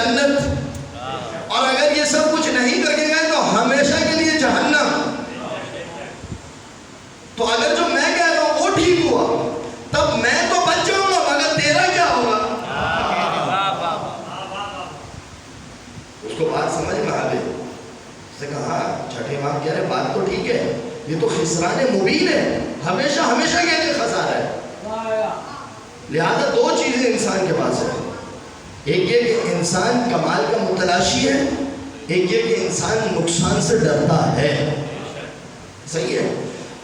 جنت، اور اگر یہ سب کچھ نہیں کر کے گئے تو ہمیشہ کے لیے جہنم۔ تو اگر جو میں کہہ رہا ہوں وہ ٹھیک ہوا تب میں تو بچ جاؤں گا، مگر تیرا کیا ہوگا؟ اس کو بات سمجھ میں آ گئی، اس نے کہا چھٹے امام کہہ رہے بات تو ٹھیک ہے، یہ تو خسران مبین ہے، ہمیشہ ہمیشہ کے لیے خسارہ ہے۔ لہذا دو چیزیں انسان کے پاس ہیں، ایک یہ کہ انسان کمال کا متلاشی ہے، ایک یہ کہ انسان نقصان سے ڈرتا ہے۔ صحیح ہے؟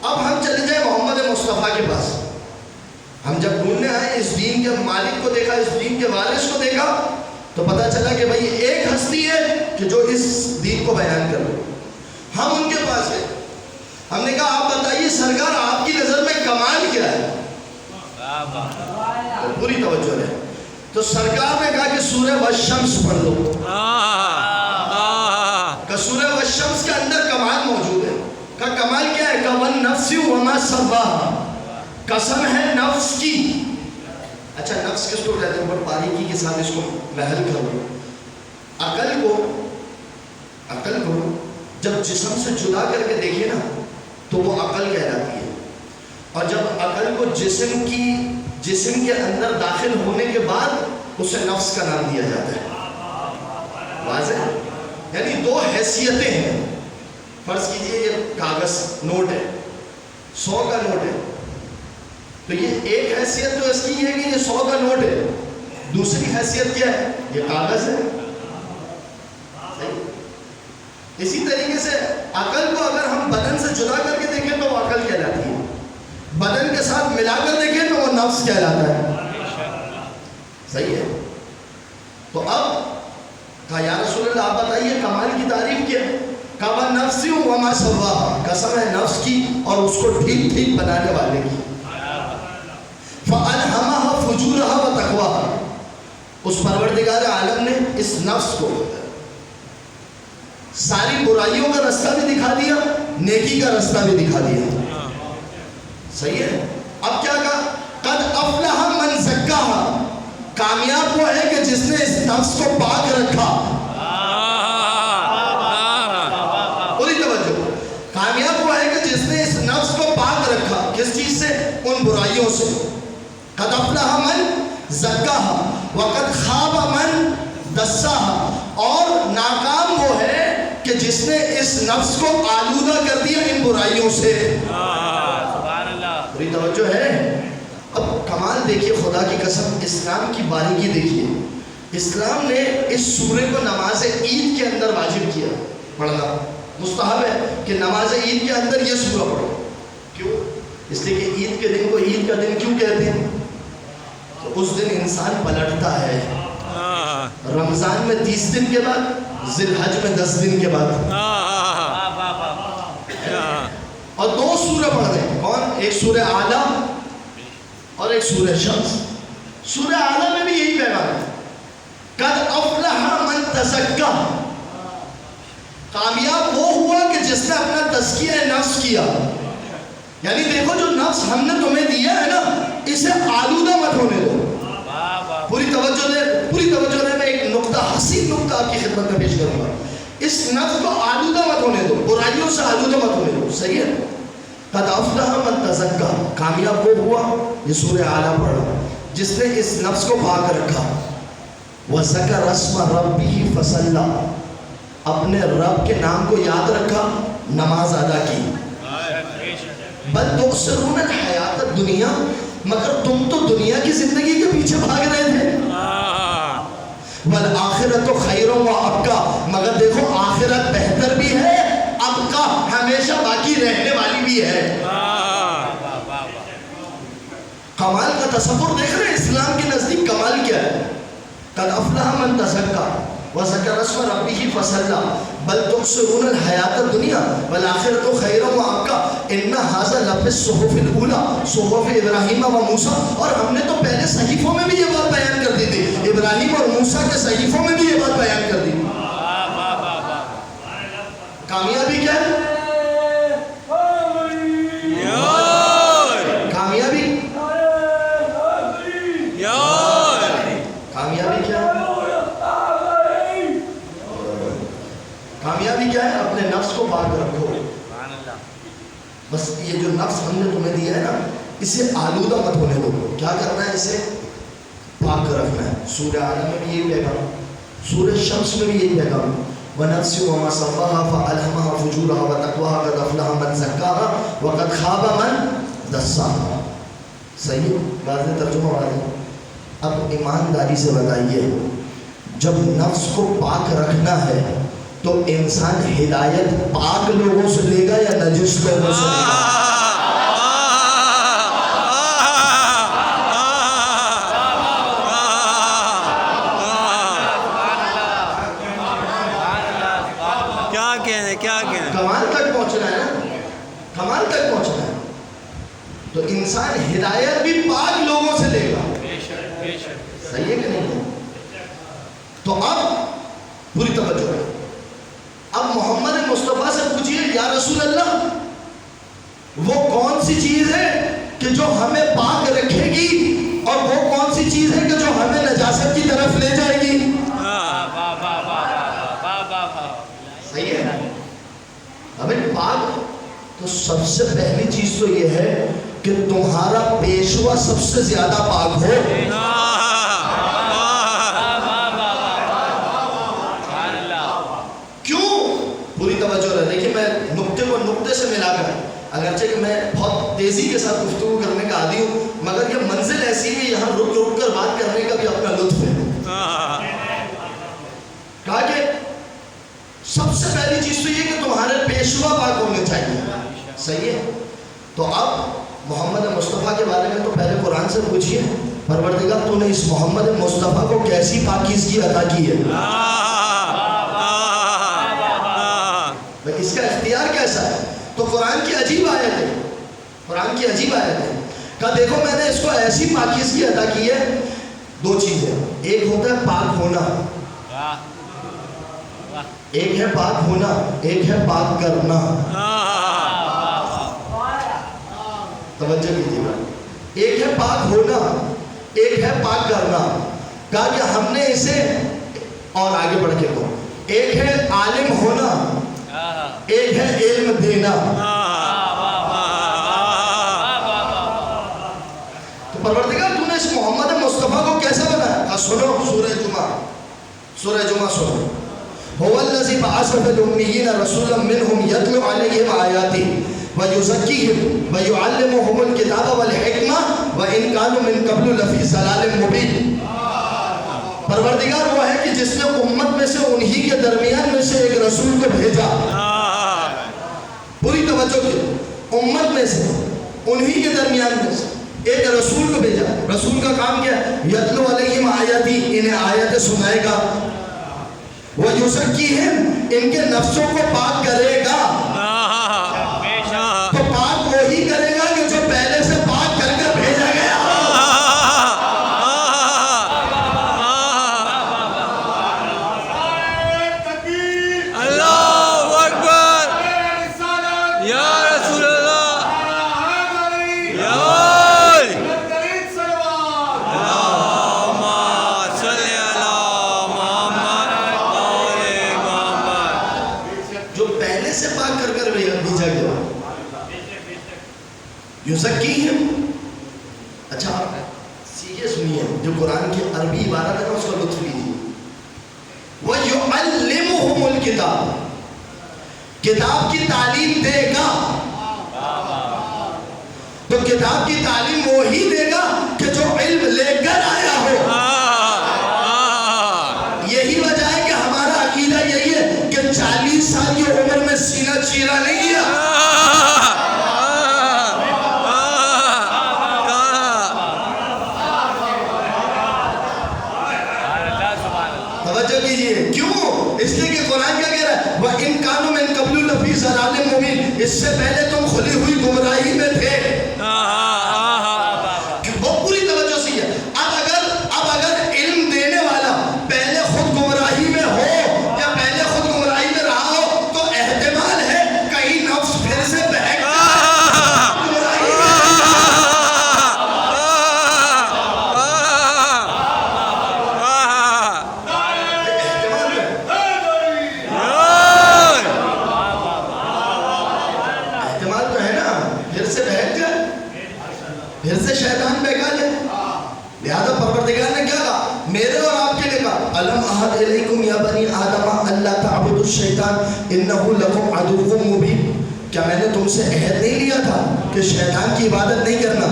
اب ہم چلے جائیں محمد مصطفیٰ کے پاس، ہم جب ڈھونڈنے آئے اس دین کے مالک کو دیکھا، اس دین کے وارث کو دیکھا، تو پتا چلا کہ بھائی ایک ہستی ہے کہ جو اس دین کو بیان کر رہے۔ ہم ان کے پاس گئے، ہم نے کہا آپ بتائیے سرکار آپ کی نظر میں کمال کیا ہے؟ پوری توجہ ہے۔ تو سرکار نے کہا کہ سورہ والشمس پڑھ لو، کہ سورہ والشمس کے اندر کمال موجود ہے۔ کہ کمال کیا ہے؟ کہ والنفس وما سواہا، قسم ہے نفس کی۔ اچھا نفس کس کو کہتے ہیں؟ بڑی باریکی کے ساتھ اس کو محل کرو۔ عقل کو جب جسم سے جدا کر کے دیکھے نا تو وہ عقل کہلاتی ہے، اور جب عقل کو جسم کے اندر داخل ہونے کے بعد اسے نفس کا نام دیا جاتا ہے۔ واضح؟ یعنی دو حیثیتیں ہیں۔ فرض کیجئے یہ کاغذ نوٹ ہے، 100 کا نوٹ ہے، تو یہ ایک حیثیت تو اس کی یہ ہے کہ یہ 100 کا نوٹ ہے، دوسری حیثیت کیا ہے؟ یہ کاغذ ہے۔ اسی طریقے سے عقل کو اگر ہم بدن سے جدا کر کے دیکھیں تو وہ عقل کہلاتی ہے، بدن کے ساتھ ملا کر دیکھیں تو وہ نفس کہلاتا ہے۔ صحیح ہے؟ تو اب کہا یا رسول اللہ آپ بتائیے کمال کی تعریف کیا ہے؟ کہا والنفس وما سواہا، قسم ہے نفس کی اور اس کو ٹھیک ٹھیک بنانے والے کی۔ فَأَلْهَمَهَا فُجُورَهَا وَتَقْوَاهَا، اس پروردگار عالم نے اس نفس کو ساری برائیوں کا رستہ بھی دکھا دیا، نیکی کا رستہ بھی دکھا دیا۔ صحیح ہے؟ اب کیا کہا؟ قَدْ أَفْلَحَ مَنْ زَكَّاهَا، کامیاب وہ ہے کہ جس نے اس نفس کو پاک رکھا۔ پوری توجہ، کامیاب وہ ہے کہ جس نے اس نفس کو پاک رکھا، کس چیز سے؟ ان برائیوں سے۔ قَدْ أَفْلَحَ مَنْ زَكَّاهَا وَقَدْ خَابَ مَنْ دَسَّاهَا، اور ناکام وہ ہے کہ جس نے اس نفس کو آلودہ کر دیا ان برائیوں سے۔ پوری توجہ ہے؟ اب کمال دیکھیے، خدا کی قسم اسلام کی باریکی دیکھیے۔ اسلام نے اس سورے کو نماز عید کے اندر واجب کیا، پڑھنا مستحب ہے کہ نماز عید کے اندر یہ سورہ پڑھو۔ کیوں؟ اس لیے کہ عید کے دن کو عید کا دن کیوں کہتے ہیں؟ تو اس دن انسان پلٹتا ہے، رمضان میں 30 دن کے بعد، ذی الحج میں 10 دن کے بعد، اور دو سورہ پڑھ رہے ہیں۔ کون؟ ایک سورہ اعلیٰ اور ایک سورہ شمس۔ سورہ اعلیٰ میں بھی یہی پیغام ہے، قد افلح من تزکا، کامیاب وہ ہوا کہ جس نے اپنا تزکیہ نفس کیا۔ یعنی دیکھو جو نفس ہم نے تمہیں دیا ہے نا، اسے آلودہ مت ہونے دو۔ پوری توجہ دے، میں ایک نقطہ، حسین نقطہ آپ کی خدمت میں پیش کروں گا۔ اس نفس کو آلودہ مت ہونے دو، برائیوں سے آلودہ مت ہونے دو۔ صحیح ہے؟ قد افلح من تزکا، کامیاب وہ ہوا، یہ سورہ اعلیٰ پڑھا، جس نے اس نفس کو پاک رکھا۔ وَذَكَرَ اسْمَ رَبِّهِ فَصَلَّى، اپنے رب کے نام کو یاد رکھا، نماز ادا کی۔ بل تؤثرون الحیات الدنیا، مگر تم تو دنیا کی زندگی کے پیچھے بھاگ رہے تھے۔ والآخرۃ خیر وابقیٰ، مگر دیکھو آخرت بہتر بھی ہے، ابقیٰ ہمیشہ باقی رہنے والی بھی ہے۔ کمال کا تصور دیکھ رہے ہیں؟ اسلام کے نزدیک کمال کیا ہے؟ قد افلح من تزکا وذکر اسم ربہ فصلی بل تؤثرون الحیات الدنیا والآخرۃ خیر وابقیٰ ان ھذا لفی الصحف الاولی صحف ابراہیم و موسیٰ۔ اور ہم نے تو پہلے صحیفوں میں بھی یہ بات بیان کر دی تھی، ابراہیم اور موسیٰ کے صحیفوں میں بھی یہ بات بیان کر دی تھی۔ کامیابی کیا ہے؟ کامیابی کیا ہے؟ والی کیا ہے؟ اپنے نفس کو پاک رکھو. بس یہ جو نفس ہم نے تمہیں دیا ہے نا اسے آلودہ مت ہونے دو. کیا کرنا ہے؟ اسے پاک رکھنا ہے. سورہ آدم میں بھی یہی پیغام، سورہ شمس میں بھی یہی پیغام. وَنَفْسٍ وَمَا سَوَّاهَا فَأَلْهَمَهَا فُجُورَهَا وَتَقْوَاهَا قَدْ أَفْلَحَ مَنْ زَكَّاهَا وَقَدْ خَابَ مَنْ دَسَّاهَا. صحیح ہے؟ واضح ترجمہ واضح. اب ایمانداری سے بتائیے، جب نفس کو پاک رکھنا ہے تو انسان ہدایت پاک لوگوں سے لے گا یا نجس لوگوں سے لے گا؟ کمال تک پہنچنا ہے نا، کمال تک پہنچنا ہے تو انسان ہدایت بھی پاک لوگوں سے لے گا. صحیح ہے کہ نہیں؟ تو اب پوری توجہ ہے. اب محمد مصطفیٰ سے پوچھئے یا رسول اللہ وہ کون سی چیز ہے کہ جو ہمیں پاک رکھے گی اور وہ کون سی چیز ہے کہ جو ہمیں نجاست کی طرف لے جائے گی؟ صحیح ہے. ابھی پاک تو سب سے پہلی چیز تو یہ ہے کہ تمہارا پیشوا سب سے زیادہ پاک ہو. دیکھیں میں نقطے کو نقطے سے ملا کر، اگرچہ کہ میں بہت تیزی کے ساتھ گفتگو کرنے کا عادی ہوں مگر یہ منزل ایسی ہے یہاں رک رک کر بات کرنے کا بھی اپنا لطف ہے. کہا کہ سب سے پہلی چیز تو یہ کہ تمہارے پیشوا پاک ہونے چاہیے. صحیح ہے. تو اب محمد مصطفیٰ کے بارے میں تو پہلے قرآن سے پوچھئے پروردگار تو نے اس محمد مصطفیٰ کو کیسی پاکیزگی عطا کی ہے؟ اس کا اختیار کیسا ہے؟ تو قرآن کی عجیب آیت ہے، قرآن کی عجیب آیت ہے. کہا دیکھو میں نے اس کو ایسی پاکیزگی عطا کی ہے. دو چیزیں، ایک ہوتا ہے پاک ہونا، ایک ہے پاک ہونا، ایک ہے پاک کرنا. توجہ کیجیے گا. ایک ہے پاک ہونا، ایک ہے پاک کرنا. کہا کہ ہم نے اسے، اور آگے بڑھ کے کو، ایک ہے عالم ہونا، ایک ہے علم دینا. تو پروردگار تو نے اس محمد مصطفیٰ کو کیسا بنایا؟ کہا سنو سورہ جمعہ، سورہ جمعہ سنو. هو الذی بعث فی الامیین رسولا منہم یتلو علیہم آیاتہ ویزکیہم ویعلمہم الکتاب والحکمہ وان کانوا من قبل لفی ضلال مبین. پروردگار وہ ہے کہ جس نے امت میں سے انہی کے درمیان میں سے ایک رسول کو بھیجا. پوری توجہ کی، امت میں سے انہی کے درمیان میں سے ایک رسول کو بھیجا. رسول کا کام کیا ہے؟ یتلو علیہم آیاتی، انہیں آیتیں سنائے گا. وَيُزَكِّيهِمْ، ان کے نفسوں کو پاک کرے گا. تو پاک وہی کرے گا کہ جو پہلے سے پاک کر کر بھیجا گیا. یزکیہم. اچھا سیدھے سنیے، جو قرآن کی عربی عبارت ہے اس کا لطف لیجیے. وَيُعَلِّمُهُمُ الْكِتَابَ، کتاب کی تعلیم دے گا. تو کتاب کی تعلیم وہی دے گا کہ جو علم لے کر آیا ہو. یہی وجہ ہے کہ ہمارا عقیدہ یہی ہے کہ 40 سال کی عمر میں سینہ چیرا نہیں کیا. اس لیے کہ قرآن کیا کہہ رہا ہے؟ وَإِن كَانُوا مِن قَبْلُ لَفِي ضَلَالٍ مُبِينٍ. اس سے پہلے تم کھلی ہوئی گمراہی میں تھے. وہ پوری توجہ سے ہے. اب اگر علم دینے والا پہلے خود گمراہی میں ہو یا پہلے خود گمراہی میں رہا ہو تو احتمال ہے کہیں نفس پھر سے بہک الم احد الیکم یا بنی آدم الا تعبدوا الشیطان انه لکم عدو مبین. کیا میں نے تم سے عہد نہیں لیا تھا کہ شیطان کی عبادت نہیں کرنا؟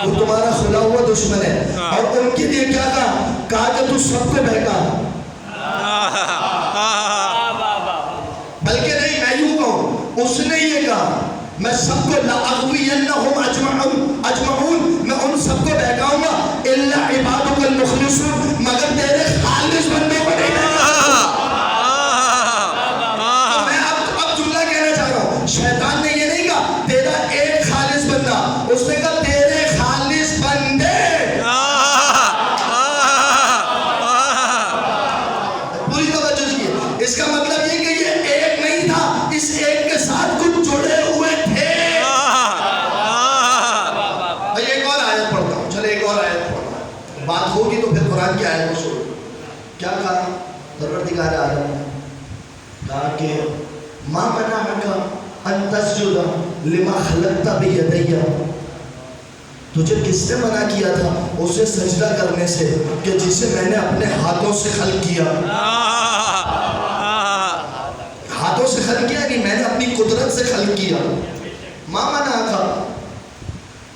وہ تمہارا کھلا ہوا دشمن ہے. اور ان کے لیے کیا کہا کہ تو سب کو بہکا. بلکہ نہیں، میں یوں کہوں، اس نے یہ کہا میں سب کو لَأَغْوِيَنَّهُمْ أَجْمَعُونَ، میں ان سب کو بہکاؤں گا إِلَّا عِبَادُكَ الْمُخْلِصُونَ، مگر تیرے خالص بندوں کو نہیں بہکاؤں گا. میں اب جملہ کہنا چاہ رہا ہوں، شیطان نے یہ نہیں کہا تیرا ایک خالص بندہ، اس نے کہا تیرے خالص بندے. پوری توجہ دیجیے. اس کا مطلب یہ کہ یہ ایک نہیں تھا، اس ایک کے ساتھ کچھ جڑے ہوئے تھے. ایک اور آیت پڑھتا ہوں، چلے ایک اور آیت پڑھتا ہوں، بات ہوگی تو پھر قرآن کی آیت کو سنو. کیا کہا پروردگار عالم نے؟ کہا کہ ما منعک ان تسجد لما خلقت بیدی، تجھے کس نے منع کیا تھا اسے سجدہ کرنے سے کہ جسے میں نے اپنے ہاتھوں سے خلق کیا. ہاتھوں سے خلق کیا کہ میں نے اپنی قدرت سے خلق کیا. ما منعک،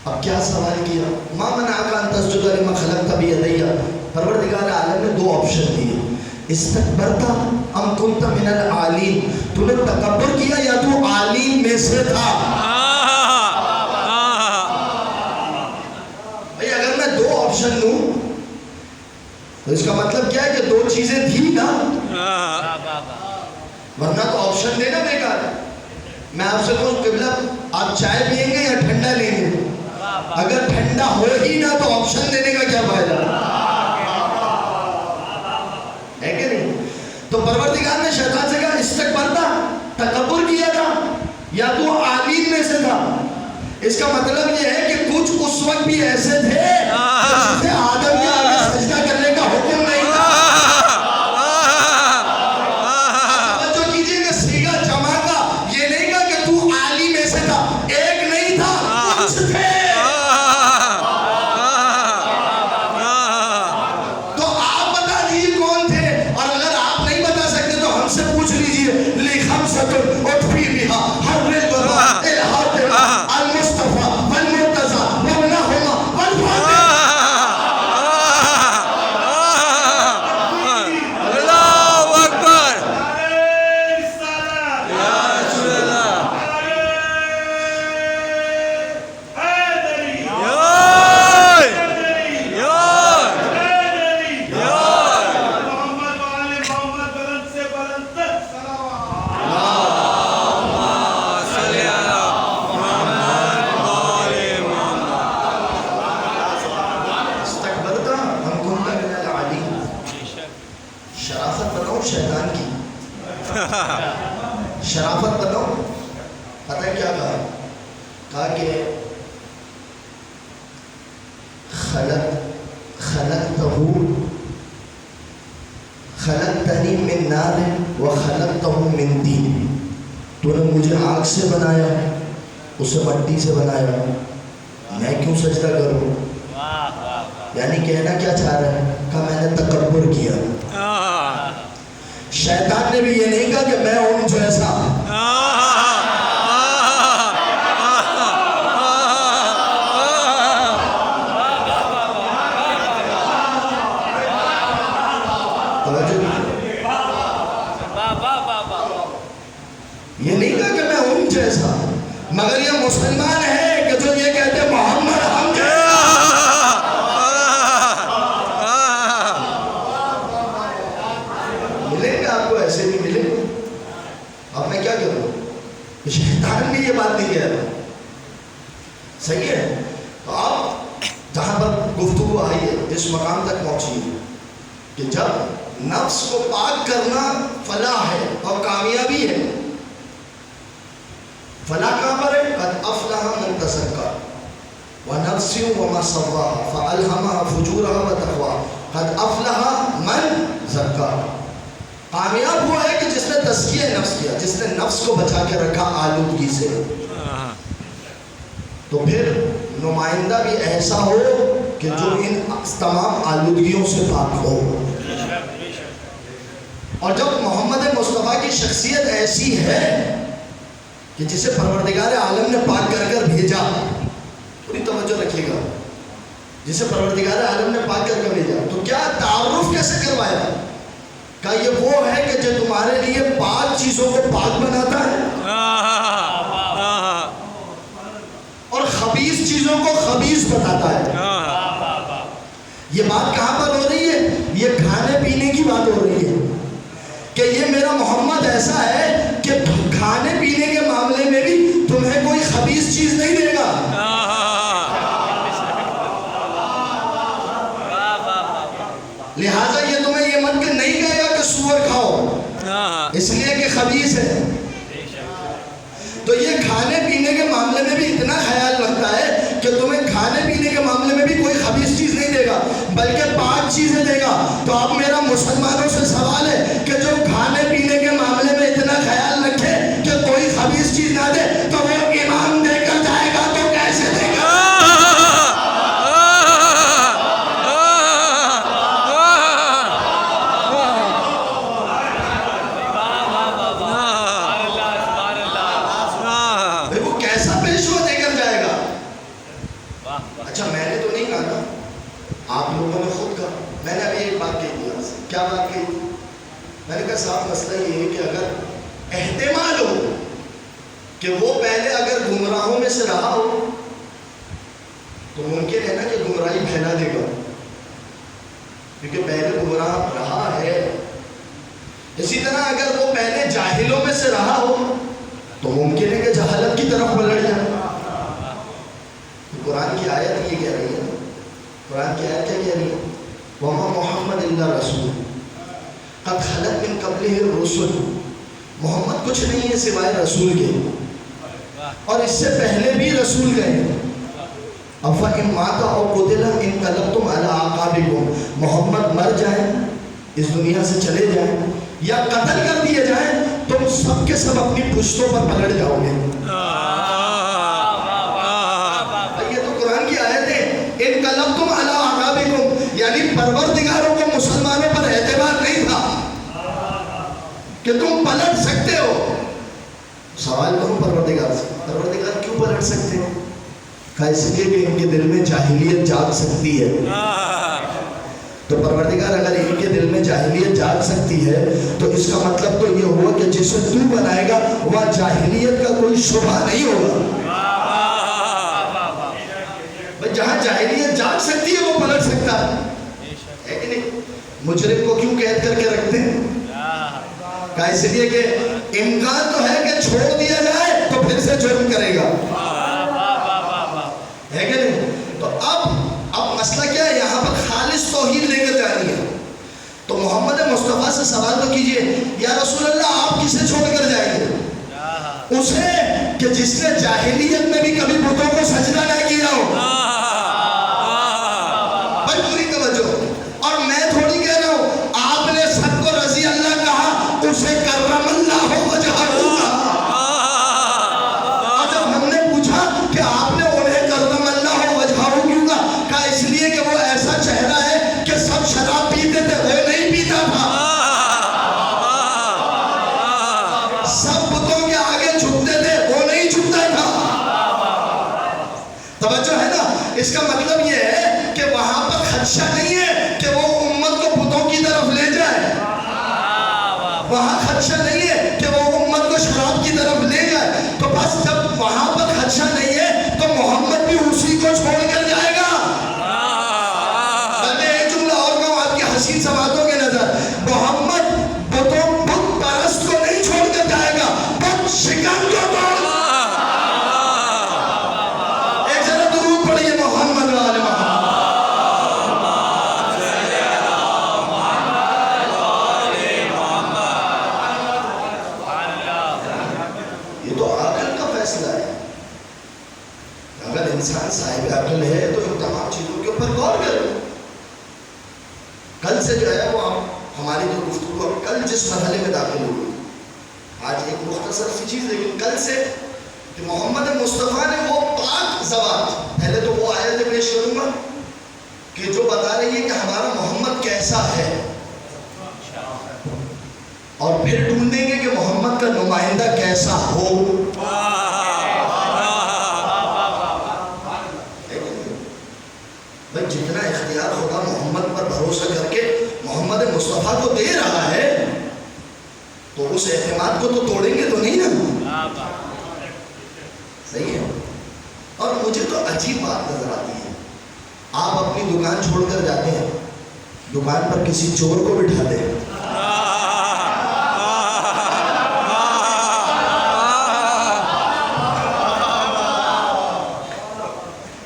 اب کیا سوال کیا؟ ما منعک ان تسجد لما خلقت بیدی. پروردگار عالم نے دو آپشن دیے، استکبرت ام کنت من العالین، تو نے تکبر کیا یا تو عالین میں سے تھا. بھئی اگر میں دو آپشن دوں تو اس کا مطلب کیا ہے کہ دو چیزیں تھی نا، ورنہ تو آپشن دینا بیکار ہے. میں آپ سے کہوں قبلہ آپ چائے پئیں گے یا ٹھنڈا لیں گے؟ اگر ٹھنڈا ہو ہی نہ تو آپشن دینے کا کیا فائدہ ہے کہ نہیں؟ تو پروردگار نے شیطان سے کہا استکبرتا، تکبر کیا تھا یا تو عالین میں سے تھا. اس کا مطلب یہ ہے کہ کچھ اس وقت بھی ایسے تھے جسے آدم کے آگے سجدہ کرنے کا حکم نہیں تھا. توجہ کیجئے کہ صیغہ جمع کا یہ نہیں کہا کہ تو عالی میں سے تھا، ایک نہیں تھا، کچھ تھے. تو آپ بتا دیجئے کون تھے، اور اگر آپ نہیں بتا سکتے تو ہم سے پوچھ لیجئے. لِخَمْسَةٌ أُطْفِي بِهَا حَرِّ الْوَضَى الْحَاطِرَ المصطفى والمرتضى وابنهما والفاطمة. اللہ اکبر. یا رسول اللہ. شرافت بتاؤں شیطان کی، شرافت بتاؤں. پتہ ہے کیا کہا کہ خلقتنی من نار وخلقتہ من طین، تو نے مجھے آگ سے بنایا، اسے مٹی سے بنایا، میں کیوں سجدہ کروں؟ یعنی کہنا کیا چاہ رہا ہے؟ کہ میں نے تکبر کیا. شیطان نے بھی یہ نہیں کہا کہ میں ان جیسا. یہ نہیں کہا کہ میں ان جیسا، مگر یہ مسلمان ہے کہ جو یہ کہتے محمد ہم جیسا. ملیں گے آپ کو، ایسے نہیں ملیں گے. اب میں کیا کروں؟ شیطان بھی یہ بات نہیں کہہ رہا. صحیح ہے. تو آپ جہاں پر گفتگو آئی ہے اس مقام تک پہنچی ہے کہ جب نفس کو پاک کرنا فلاح ہے اور کامیابی ہے. فلاح کہاں پر ہے؟ قد افلح من تزکا ونفس وما سواها فالهمها فجورها وتقواها. قد افلح من زکا. کامیاب ہوا ہے کہ جس نے تزکیہ نفس کیا، جس نے نفس کو بچا کے رکھا آلودگی سے. تو پھر نمائندہ بھی ایسا ہو کہ جو ان تمام آلودگیوں سے پاک ہو. اور جب محمد مصطفیٰ کی شخصیت ایسی ہے کہ جسے پروردگار عالم نے پاک کر کر بھیجا، پوری توجہ رکھیے گا، جسے پروردگار عالم نے پاک کر کر بھیجا، تو کیا تعارف کیسے کروایا؟ کہا یہ وہ ہے کہ جو تمہارے لیے پاک چیزوں کو پاک بناتا ہے اور خبیث چیزوں کو خبیث بتاتا ہے۔ یہ بات کہاں پر ہو رہی ہے؟ یہ کھانے پینے کی بات ہو رہی ہے کہ یہ میرا محمد ایسا ہے کہ کھانے پینے کے معاملے میں بھی تمہیں کوئی خبیث چیز نہیں دے گا۔ لہٰذا یہ تمہیں یہ مت کہ نہیں کہے گا کہ سور کھاؤ اس لیے کہ خبیث ہے۔ تو یہ کھانے پینے کے معاملے میں بھی اتنا خیال رکھتا ہے کہ تمہیں کھانے پینے کے معاملے میں بھی کوئی خبیث چیز نہیں دے گا بلکہ پاک چیزیں دے گا۔ تو اب میرا مسلمانوں سے سوال ہے کہ جو کھانے پینے کے معاملے میں اتنا خیال رکھے کہ کوئی خبیث چیز نہ دے تو وہ امام دے کر جائے گا تو کیسے دے گا؟ اچھا میں نے تو نہیں کہا تھا، آپ لوگوں نے خود کہا۔ میں نے ابھی ایک بات کہی تھی، کیا بات کہی تھی؟ میں نے کہا صاحب مسئلہ یہ ہے کہ اگر احتمال ہو کہ وہ پہلے اگر گمراہوں میں سے رہا ہو تو ممکن ہے نا کہ گمراہی پھیلا دے گا، کیونکہ پہلے گمراہ رہا ہے۔ اسی طرح اگر وہ پہلے جاہلوں میں سے رہا ہو تو ممکن ہے کہ جہالت کی طرف پلٹ جائے۔ قرآن کی آیت یہ کہہ رہی ہے، قرآن کی آیت کیا کہہ رہی ہے؟ وَمَا مُحَمَّدٍ إِلَّا رَسُولٌ قَدْ خَلَتْ مِن قَبْلِهِ الرُّسُلُ، محمد کچھ نہیں ہے سوائے رسول کے، اور اس سے پہلے بھی رسول گئے۔ أَفَإِن مَاتَ أَوْ قُتِلَ انقلبتم عَلَىٰ أَعْقَابِكُمْ، محمد مر جائیں، اس دنیا سے چلے جائیں یا قتل کر دیے جائیں، تم سب کے سب اپنی پشتوں پر پلٹ جاؤ گے۔ انقلبتم علی اعقابکم، یعنی پروردگاروں کو مسلمانوں پر اعتبار نہیں تھا کہ تم پلٹ سکتے ہو۔ سوال کروں پروردگار سے، پروردگار کیوں پلٹ سکتے ہیں؟ کہا اس لیے کہ ان کے دل میں جاہلیت جاگ سکتی ہے۔ تو پروردگار اگر ان کے دل میں جاہلیت جاگ سکتی ہے تو اس کا مطلب تو یہ ہوا کہ جسے تو بنائے گا وہاں جاہلیت کا کوئی شبہ نہیں ہوگا۔ جہاں جاہلیت جاگ سکتی ہے وہ پلٹ سکتا ہے کہ نہیں؟ مجرم کو کیوں قید کر کے رکھتے ہیں؟ کہا اس لیے کہ امکان تو ہے کہ چھوڑ دیا جائے تو پھر سے جرم کرے گا، ہے کہ نہیں؟ تو اب مسئلہ کیا ہے؟ یہاں پر خالص توحید لے کر جانی ہے۔ تو محمد مصطفیٰ سے سوال تو کیجئے، یا رسول اللہ آپ کسے چھوڑ کر جائیں گے؟ اسے کہ جس نے جاہلیت میں بھی کبھی بتوں کو سجدہ نہ کیا ہو۔ اور میں تھوڑی کہہ رہا ہوں، آپ نے سب کو رضی اللہ کہا، اسے کرم اللہ وجہہ کہا۔ اور جب ہم نے پوچھا کہ آپ نے انہیں کرم اللہ وجہہ کیوں کہا، اس لیے کہ وہ ایسا چہرہ ہے کہ سب شراب پیتے تھے، وہ نہیں پیتا تھا، سب بتوں کے آگے جھکتے تھے، وہ نہیں جھکتا تھا۔ توجہ ہے نا؟ اس کا مطلب یہ ہے کہ وہاں پر خدشہ نہیں ہے کہ وہ امت کو بتوں کی طرف لے جائے، وہاں خدشہ نہیں ہے کہ وہ امت کو شراب کی طرف لے جائے۔ تو بس جب وہاں پر خدشہ نہیں ہے تو محمد بھی اسی کو چھوڑ کر جائے گا۔ بلکہ ایک جملہ اور کہوں آپ کی حسین سماعتوں کے نظر، محمد بت پرست کو نہیں چھوڑ کر جائے گا، بت شکن کو توڑ۔ انسان صاحب عقل ہے تو ان تمام چیزوں کے اوپر غور کرو۔ کل سے جو ہے وہ ہماری جو گفتگو کل جس مرحلے میں داخل ہوئی، آج ایک مختصر سی چیز، لیکن کل سے کہ محمد مصطفیٰ نے وہ پاک زبان، پہلے تو وہ آیت پیش کروں گا کہ جو بتا رہی ہے کہ ہمارا محمد کیسا ہے۔ اور پھر ڈھونڈیں گے کہ محمد کا نمائندہ کیسا ہو. بھائی جتنا اختیار خدا محمد پر بھروسہ کر کے محمد مصطفیٰ کو دے رہا ہے تو اس اعتماد کو تو توڑیں گے تو نہیں نا. صحیح ہے. اور مجھے تو عجیب بات نظر آتی ہے, آپ اپنی دکان چھوڑ کر جاتے ہیں, دکان پر کسی چور کو بٹھاتے ہیں,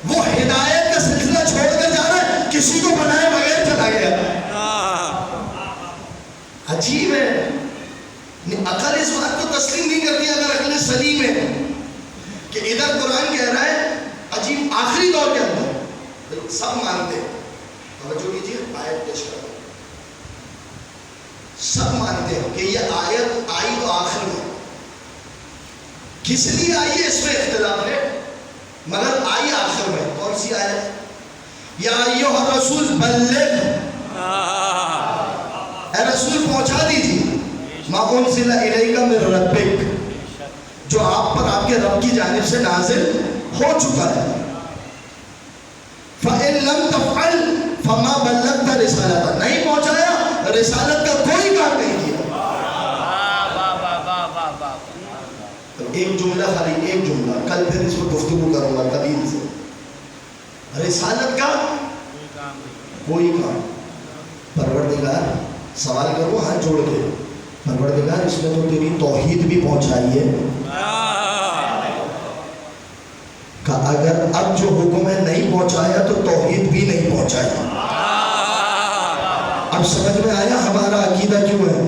وہ ہدایت کا سلسلہ چھوڑ کر جا رہا ہے, کسی کو بنائے بغیر چلا گیا. عجیب ہے, عقل اس بات کو تسلیم نہیں کرتی اگر عقل سلیم ہے کہ ادھر قرآن کہہ رہا ہے عجیب آخری دور کے اندر سب مانتے ہیں, توجہ کیجیے آیت پیش کر دو, سب مانتے ہیں کہ یہ آیت آئی تو آخر میں, کس لیے آئی ہے اس میں اختلاف ہے, مگر آئی آخر میں. کون سی آیت؟ یا ایھا الرسول بلغ, اے رسول پہنچا دیجیے ما انزل الیک من ربک, جو آپ پر آپ کے رب کی جانب سے نازل ہو چکا ہے. فَإِن لَمْ تَفْعَلْ فَمَا بَلَّغْتَ رِسَالَتَهُ, نہیں پہنچایا, رسالت کا کوئی کام نہیں کیا. ایک جملہ خالی, ایک جملہ, کل پھر اس پر گفتگو کروں گا طویل سے. رسالت کا کوئی کام. پروردگار, سوال کروں ہاتھ جوڑ کے, پروردگار اس میں تو تیری توحید بھی پہنچائی ہے, کہ اگر اب جو حکم ہے نہیں پہنچایا تو توحید بھی نہیں پہنچائی. اب سمجھ میں آیا ہمارا عقیدہ کیوں ہے.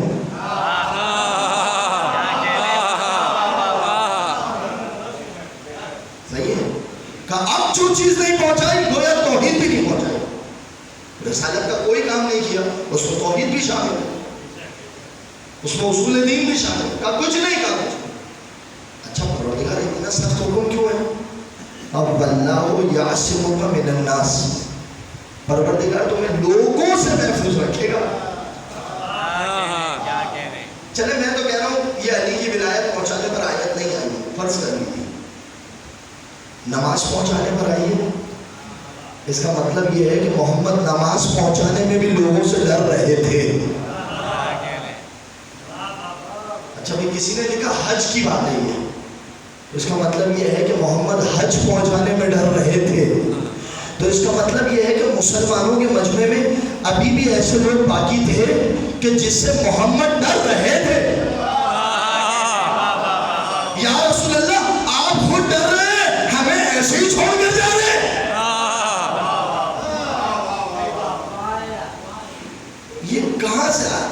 صحیح ہے, کہ اب جو چیز نہیں پہنچائی گویا توحید بھی نہیں پہنچائی. رسالت کا کوئی کام نہیں کیا, اس میں توحید بھی شامل ہے, اس میں اصول دین بھی شامل ہے, کہ کچھ نہیں کہا کچھ. اچھا پروردگار اتنا سخت حکم کیوں ہے؟ اب واللہ یعصمک من الناس, پروردگار تمہیں لوگوں سے محفوظ رکھے گا. چلے میں تو کہہ رہا ہوں یہ علی کی ولایت پہنچانے پر آیت نہیں آئی, فرض کر لیجیے نماز پہنچانے پر آئی ہے. اس کا مطلب یہ ہے کہ محمد نماز پہنچانے میں بھی لوگوں سے ڈر رہے تھے. اچھا بھی کسی نے لکھا حج کی بات ہے یہ, اس کا مطلب یہ ہے کہ محمد حج پہنچانے میں ڈر رہے تھے. تو اس کا مطلب یہ ہے کہ مسلمانوں کے مجمع میں ابھی بھی ایسے لوگ باقی تھے کہ جس سے محمد ڈر رہے تھے. یا رسول اللہ آپ خود ڈر رہے ہیں, ہمیں ایسے ہی چھوڑ کر جا رہے ہیں. یہ کہاں سے آپ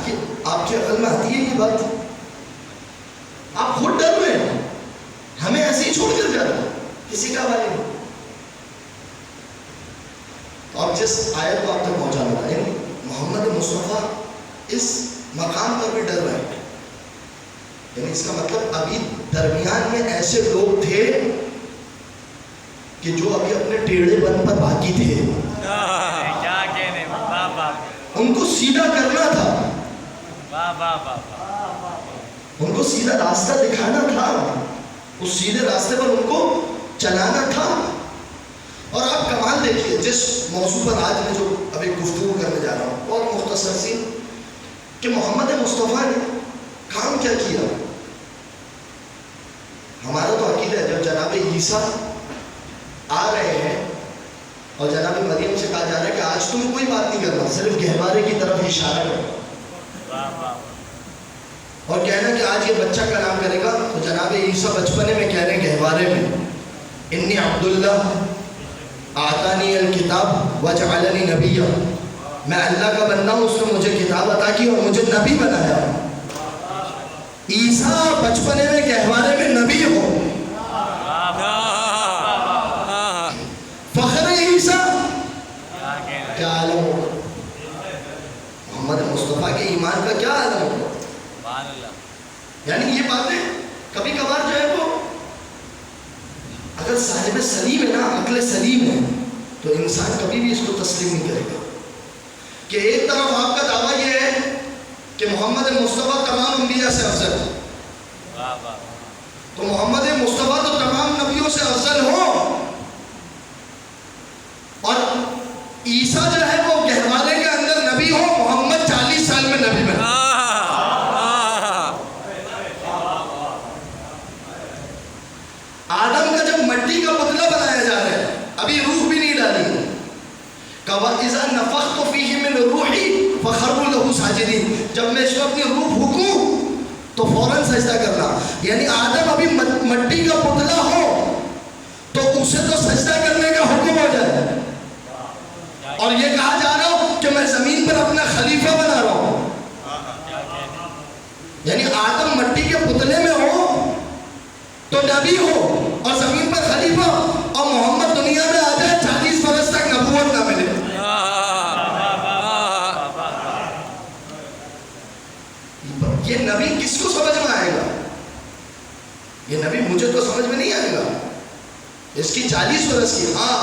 کی عقل میں آتی ہے یہ بات؟ آپ خود ڈر رہے ہیں, ہمیں ایسے ہی چھوڑ کر جا رہے ہیں, کسی کا بھائی نہیں. اور جس آیت کو آپ تک پہنچانا تھا, یعنی محمد مصطفیٰ اس مقام پر بھی ڈر رہے ہیں, یعنی اس کا مطلب ابھی درمیان میں ایسے لوگ تھے کہ جو ابھی اپنے ٹیڑھے بن پر باقی تھے, ان کو سیدھا کرنا تھا, ان کو سیدھا راستہ دکھانا تھا, اس سیدھے راستے پر ان کو چلانا تھا. اور آپ کمال دیکھیے جس موضوع پر آج میں جو ابھی گفتگو کرنے جا رہا ہوں, بہت مختصر سی, کہ محمد مصطفیٰ نے کام کیا کیا. ہمارا تو عقیدہ ہے جب جناب عیسیٰ آ رہے ہیں اور جناب مریم سے کہا جا رہا ہے کہ آج تم کوئی بات نہیں کرنا, صرف گہوارے کی طرف اشارہ کرو اور کہنا کہ آج یہ بچہ کا نام کرے گا. تو جناب عیسیٰ بچپنے میں کہہ رہے ہیں گہوارے میں, انی عبداللہ آتانی الکتاب وجعلنی نبیا, میں اللہ کا بندہ ہوں, اس نے مجھے کتاب عطا کی اور مجھے نبی بنایا. عیسیٰ بچپنے میں گہوارے میں نبی ہو, فخر عیسیٰ کیا عالم ہو, محمد مصطفیٰ کے ایمان کا کیا عالم ہو. یعنی یہ باتیں کبھی کبھار جو ہے وہ اگر صاحب سلیم ہے نا, عقل سلیم ہے, تو انسان کبھی بھی اس کو تسلیم نہیں کرے گا. کہ ایک طرف آپ کا دعویٰ یہ ہے کہ محمد مصطفیٰ تمام انبیاء سے افضل ہے، تو محمد مصطفیٰ تو تمام نبیوں سے افضل ہو، اور عیسیٰ جو ہے وہ گہوارے کے اندر نبی ہو، محمد 40 سال میں نبی بنے۔ آدم کا جب مٹی کا پتلا بنایا جا رہا ہے، ابھی روح بھی نہیں ڈالی ہے، وَإِذَا نَفَخْتُ فِيهِ مِنْ رُوحِي فَخَرُّوا لَهُ سَاجِدِينَ، جب میں اس کو اپنی روح پھونکوں تو فوراً سجدہ کرنا، یعنی آدم ابھی مٹی کا پتلا ہو تو اسے تو سجدہ کرنے کا حکم ہو جائے، اور یہ کہا جا رہا ہو کہ میں زمین پر اپنا خلیفہ بنا رہا ہوں، یعنی آدم مٹی کے پتلے میں ہو تو نبی ہو اور زمین پر خلیفہ، اور محمد دنیا میں آ جائے 40 برس تک نبوت نہ ملے۔ یہ نبی کس کو سمجھ میں آئے گا؟ یہ نبی مجھے تو سمجھ میں نہیں آئے گا، اس کی 40 برس کی، ہاں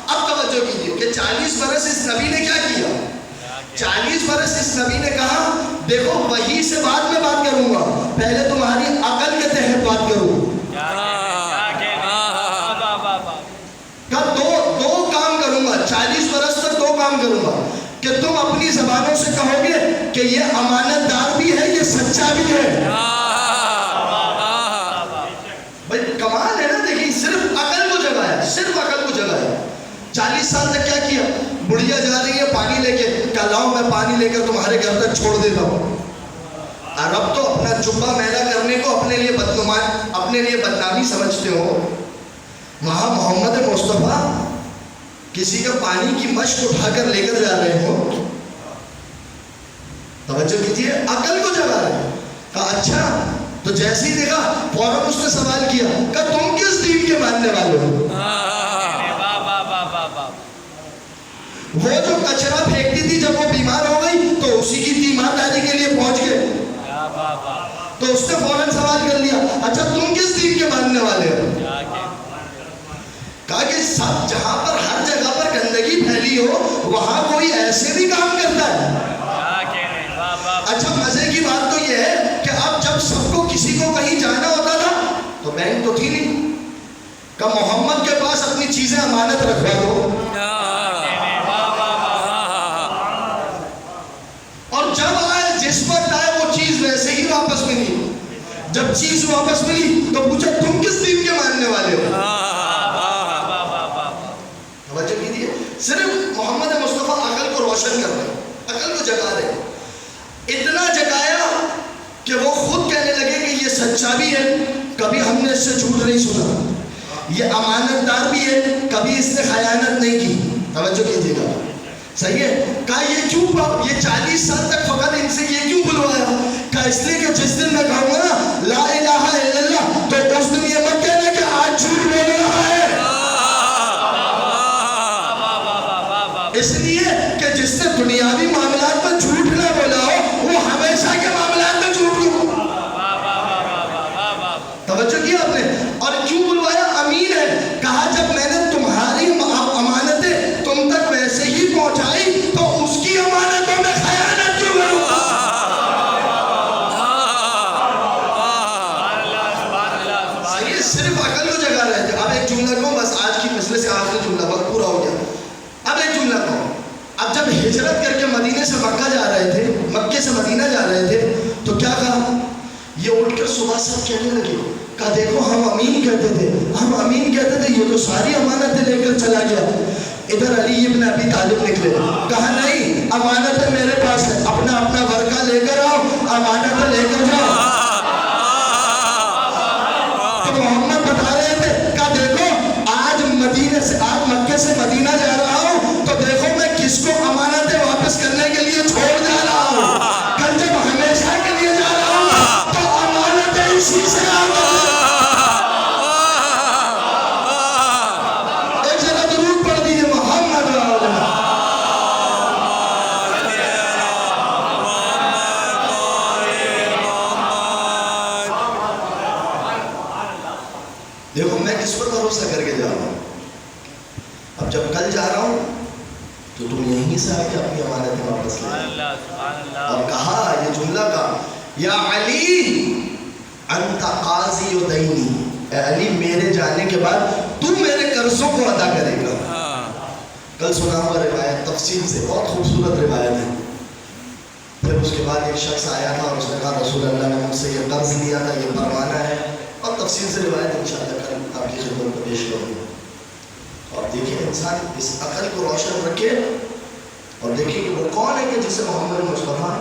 اب توجہ کیجئے کہ 40 برس اس نبی نے کیا کیا؟ 40 برس اس نبی نے کہا دیکھو وحی سے بعد میں بات کروں گا، پہلے تمہاری عقل کے تحت بات کروں، دو کام کروں گا، 40 برس تک 2 کام کروں گا کہ تم اپنی زبانوں سے کہو گے کہ یہ امانت دار بھی ہے، یہ سچا بھی ہے۔ بھائی کمال ہے نا، دیکھیں صرف عقل کو جگایا، صرف عقل کو جگایا۔ 40 سال تک کیا کیا؟ بڑھیا جا رہی ہے پانی لے کے، کہ لاؤ میں پانی لے کر تمہارے گھر تک چھوڑ دیتا ہوں، عرب تو اپنا جبہ میلا کرنے کو اپنے لیے بدنامی سمجھتے ہو، وہاں محمد مصطفیٰ کسی کا پانی کی مشک اٹھا کر لے کر جا رہے ہو، توجہ کیجئے، عقل کو جگا رہے ہیں۔ کہا اچھا، تو جیسے ہی دیکھا فوراً اس نے سوال کیا کہ تم کس دین کے ماننے والے ہو؟ وہ جو کچرا پھینکتی تھی جب وہ بیمار ہو گئی تو اسی کی تیمارداری کے لیے پہنچ گئے، تو اس نے فوراً سوال کر لیا اچھا تم کس دین کے ماننے والے ہو؟ کہا کہ سب جہاں پر ہر جگہ پر گندگی پھیلی ہو وہاں کوئی ایسے بھی کام کرتا ہے۔ اچھا مزے کی بات تو یہ ہے کہ اب جب سب کو کسی کو کہیں جانا ہوتا تھا تو بینک تو تھی نہیں، کہ محمد کے پاس اپنی چیزیں امانت رکھوا دو، اور جب آئے جس وقت آئے وہ چیز ویسے ہی واپس ملی، جب چیز واپس ملی تو پوچھا تم کس دین کے ماننے والے ہو؟ توجہ کیجئے، صرف محمد مصطفیٰ عقل کو روشن کر رہے ہیں، عقل کو جگا رہے ہیں، اتنا جگایا کہ وہ خود کہنے لگے کہ یہ سچا بھی ہے، کبھی ہم نے اس سے جھوٹ نہیں سنا، یہ امانت دار بھی ہے، کبھی اس نے خیانت نہیں کی۔ توجہ کیجئے گا، صحیح ہے؟ کہا یہ کیوں، یہ 40 سال تک فقط ان سے یہ کیوں بلوایا؟ کہا اس لیے کہ جس دن میں کہوں گا نا لا الہ الا اللہ تو اس دن یہ مت کہنا کہ آج جھوٹ بول رہا ہے، اس لیے کہ جس نے دنیاوی معاملات میں جھوٹ نہ بولا ہو وہ ہمیشہ کے معاملات میں جھوٹ بولے۔ توجہ کیا آپ نے؟ اور کیوں بلوایا؟ امین ہے، کہا جب میں نے تمہاری امانتیں تم تک ویسے ہی پہنچائی تو اس کی امانتوں میں خیانت کیوں کروں؟ یہ صرف عقل کو جگا رہے تھے۔ اب ایک جملہ کہوں، بس آج کی مجلس سے آخری جملہ، وقت پورا ہو گیا، اب ایک جملہ کہوں۔ اب جب ہجرت کر کے مدینے سے مکہ جا رہے تھے، مکے سے مدینہ جا رہے تھے تو کیا کہا؟ یہ اٹھ کر صبح سب کہنے لگے، کہا دیکھو ہم امین کہتے تھے، ہم امین کہتے تھے، یہ تو ساری امانتیں لے کر چلا گیا۔ ادھر علی ابن ابی طالب نکلے، کہا نہیں امانتیں میرے پاس ہے، اپنا اپنا ورقہ لے کر آؤ، امانتیں لے کر جاؤ۔ تو محمد بتا رہے تھے، کہا دیکھو آج مکے سے مدینہ جا رہا ہوں تو دیکھو میں کس کو امانتیں واپس کرنے کے لیے چھوڑ جا رہا ہوں، کل جب ہمیشہ کے لیے جا رہا ہوں تو امانتیں اسی سے ایک جگہ درود پڑھ دیجئے محمد دیکھو میں کس پر بھروسہ کر کے جا رہا ہوں، اب جب کل جا رہا ہوں تو تم یہیں وہیں سے آ کے اپنی امانتیں واپس لے اللہ اور کہا یہ جملہ کا یا علی انت قاضی و دینی، اے علی میرے جانے کے بعد تو میرے قرضوں کو ادا کرے گا. کل سنا ہوا روایت تفصیل سے، بہت خوبصورت روایت ہے. پھر اس کے بعد ایک شخص آیا تھا اور اس نے کہا رسول اللہ نے مجھ سے یہ قرض لیا تھا، یہ پروانہ ہے، اور تفصیل سے روایت انشاءاللہ کل آپ کی خدمت میں پیش کروں گا. اور دیکھیں انسان اس عقل کو روشن رکھے اور دیکھیں کہ وہ کون ہے کہ جسے محمد مصطفیٰ